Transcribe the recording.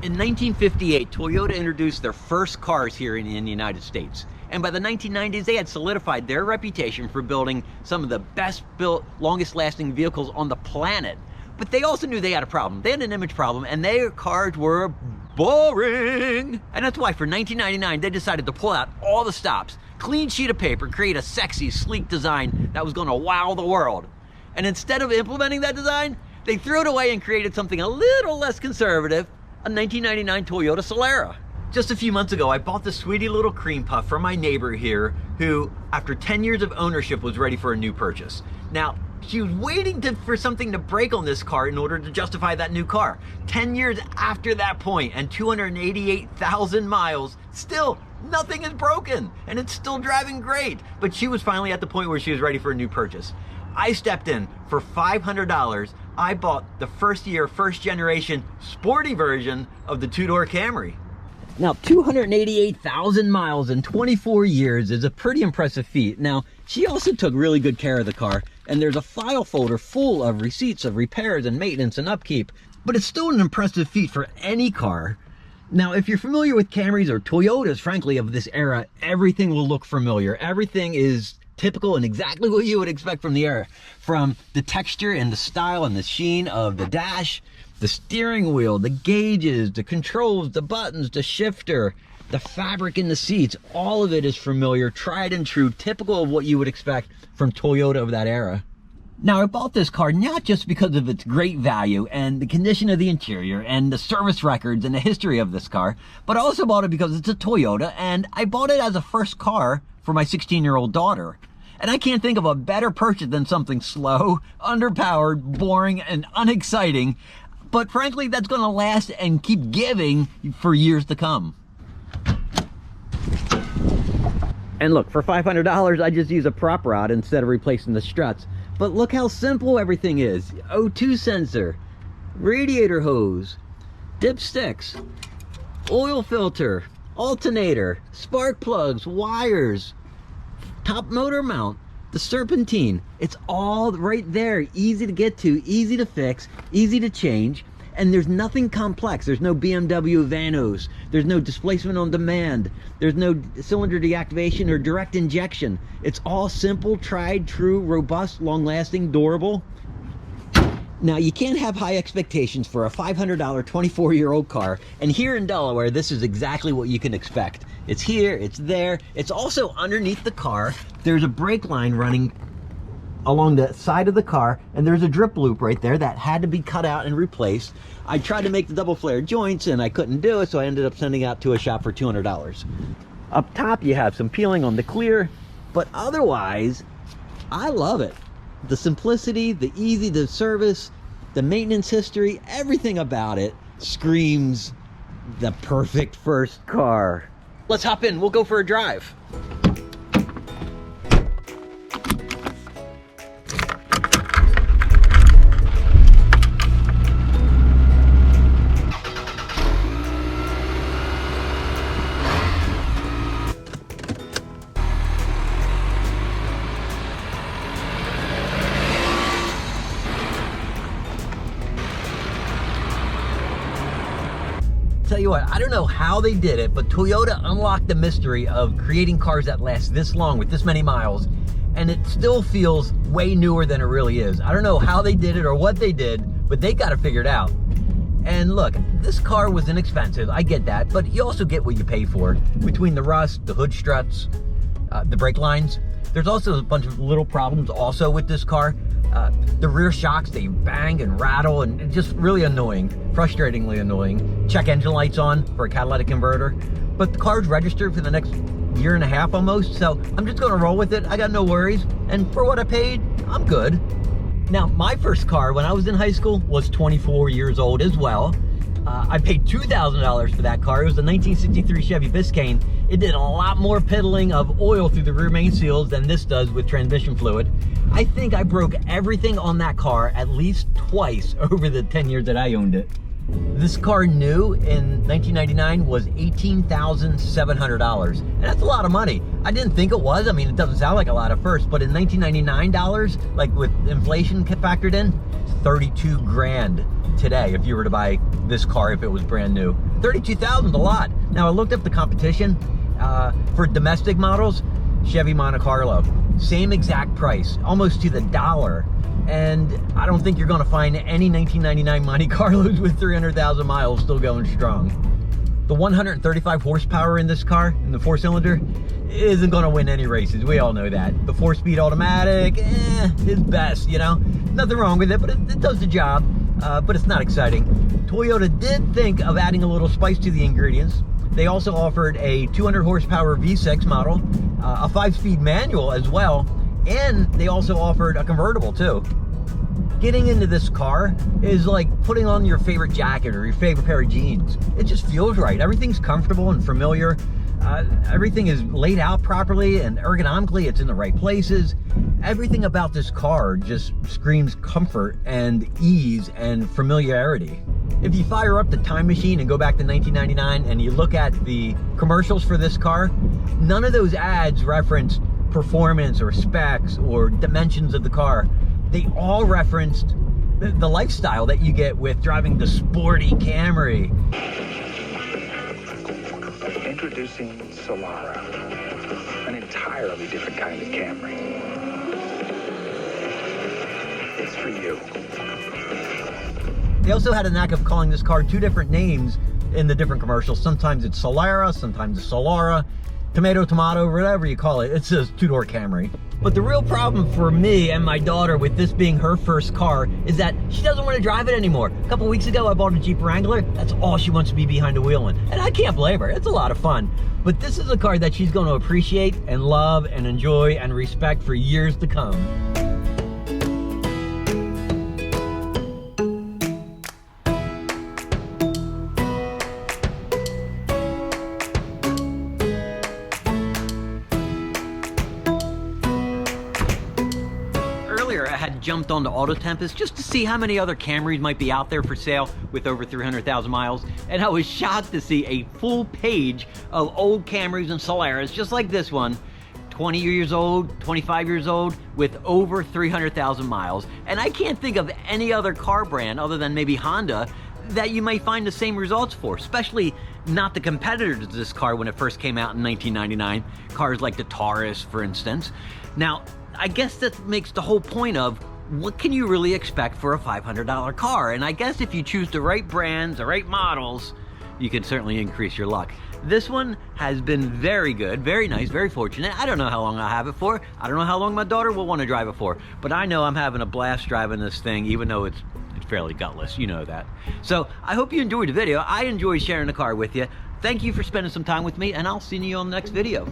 In 1958, Toyota introduced their first cars here in the United States. And by the 1990s, they had solidified their reputation for building some of the best built, longest lasting vehicles on the planet. But they also knew they had a problem. They had an image problem, and their cars were boring. And that's why for 1999, they decided to pull out all the stops, clean sheet of paper, create a sexy, sleek design that was gonna wow the world. And instead of implementing that design, they threw it away and created something a little less conservative, a 1999 Toyota Solara. Just a few months ago, I bought this sweetie little cream puff from my neighbor here who, after 10 years of ownership, was ready for a new purchase. Now, she was waiting for something to break on this car in order to justify that new car. 10 years after that point and 288,000 miles, still nothing is broken and it's still driving great. But she was finally at the point where she was ready for a new purchase. I stepped in for $500. I bought the first generation sporty version of the two-door Camry. Now, 288,000 miles in 24 years is a pretty impressive feat. Now, she also took really good care of the car, and there's a file folder full of receipts of repairs and maintenance and upkeep, but it's still an impressive feat for any car. Now, if you're familiar with Camrys or Toyotas, frankly, of this era, everything will look familiar. Everything is typical and exactly what you would expect from the era. From the texture and the style and the sheen of the dash, the steering wheel, the gauges, the controls, the buttons, the shifter, the fabric in the seats, all of it is familiar, tried and true, typical of what you would expect from Toyota of that era. Now, I bought this car not just because of its great value and the condition of the interior and the service records and the history of this car, but I also bought it because it's a Toyota, and I bought it as a first car for my 16-year-old daughter. And I can't think of a better purchase than something slow, underpowered, boring, and unexciting, but frankly, that's gonna last and keep giving for years to come. And look, for $500, I just use a prop rod instead of replacing the struts. But look how simple everything is. O2 sensor, radiator hose, dipsticks, oil filter, alternator, spark plugs, wires, top motor mount, the serpentine. It's all right there, easy to get to, easy to fix, easy to change, and there's nothing complex. There's no BMW Vanos, there's no displacement on demand, there's no cylinder deactivation or direct injection. It's all simple, tried, true, robust, long-lasting, durable. Now, you can't have high expectations for a $500 24-year-old car, and here in Delaware, this is exactly what you can expect. It's here, it's there, it's also underneath the car. There's a brake line running along the side of the car, and there's a drip loop right there that had to be cut out and replaced. I tried to make the double flare joints, and I couldn't do it, so I ended up sending it out to a shop for $200. Up top, you have some peeling on the clear, but otherwise, I love it. The simplicity, the easy to service, the maintenance history, everything about it screams the perfect first car. Let's hop in, we'll go for a drive. Tell you what, I don't know how they did it, but Toyota unlocked the mystery of creating cars that last this long with this many miles, and it still feels way newer than it really is. I don't know how they did it or what they did, but they got it figured out. And look, this car was inexpensive, I get that, but you also get what you pay for. Between the rust, the hood struts, the brake lines, there's also a bunch of little problems also with this car. The rear shocks, they bang and rattle and just really annoying, frustratingly annoying. Check engine lights on for a catalytic converter. But the car's registered for the next year and a half almost, so I'm just gonna roll with it. I got no worries, and for what I paid, I'm good. Now, my first car when I was in high school was 24 years old as well. I paid $2,000 for that car. It was a 1963 Chevy Biscayne. It did a lot more piddling of oil through the rear main seals than this does with transmission fluid. I think I broke everything on that car at least twice over the 10 years that I owned it. This car new in 1999 was $18,700, and that's a lot of money. I didn't think it was. I mean, it doesn't sound like a lot at first, but in 1999 dollars, like with inflation factored in, 32 grand today if you were to buy this car if it was brand new. 32,000 is a lot. Now I looked up the competition for domestic models. Chevy Monte Carlo, same exact price, almost to the dollar. And I don't think you're gonna find any 1999 Monte Carlos with 300,000 miles still going strong. The 135 horsepower in this car, in the 4-cylinder, isn't gonna win any races. We all know that. The 4-speed automatic, is best, you know? Nothing wrong with it, but it does the job, but it's not exciting. Toyota did think of adding a little spice to the ingredients. They also offered a 200 horsepower V6 model, a 5-speed manual as well, and they also offered a convertible too. Getting into this car is like putting on your favorite jacket or your favorite pair of jeans. It just feels right. Everything's comfortable and familiar. Everything is laid out properly and ergonomically, it's in the right places. Everything about this car just screams comfort and ease and familiarity. If you fire up the time machine and go back to 1999 and you look at the commercials for this car, none of those ads referenced performance or specs or dimensions of the car. They all referenced the lifestyle that you get with driving the sporty Camry. Introducing Solara, an entirely different kind of Camry. It's for you. They also had a knack of calling this car 2 different names in the different commercials. Sometimes it's Solara, sometimes it's Solara. Tomato, whatever you call it, it's a 2-door Camry. But the real problem for me and my daughter with this being her first car is that she doesn't want to drive it anymore. A couple weeks ago, I bought a Jeep Wrangler. That's all she wants to be behind the wheel in. And I can't blame her. It's a lot of fun. But this is a car that she's going to appreciate and love and enjoy and respect for years to come. I had jumped onto Auto Tempest just to see how many other Camrys might be out there for sale with over 300,000 miles, and I was shocked to see a full page of old Camrys and Solaras just like this one, 20 years old, 25 years old, with over 300,000 miles. And I can't think of any other car brand other than maybe Honda that you might find the same results for, especially not the competitor to this car when it first came out in 1999, cars like the Taurus, for instance. Now, I guess that makes the whole point of what can you really expect for a $500 car? And I guess if you choose the right brands, the right models, you can certainly increase your luck. This one has been very good, very nice, very fortunate. I don't know how long I'll have it for. I don't know how long my daughter will want to drive it for, but I know I'm having a blast driving this thing, even though it's fairly gutless, you know that. So I hope you enjoyed the video. I enjoyed sharing the car with you. Thank you for spending some time with me, and I'll see you on the next video.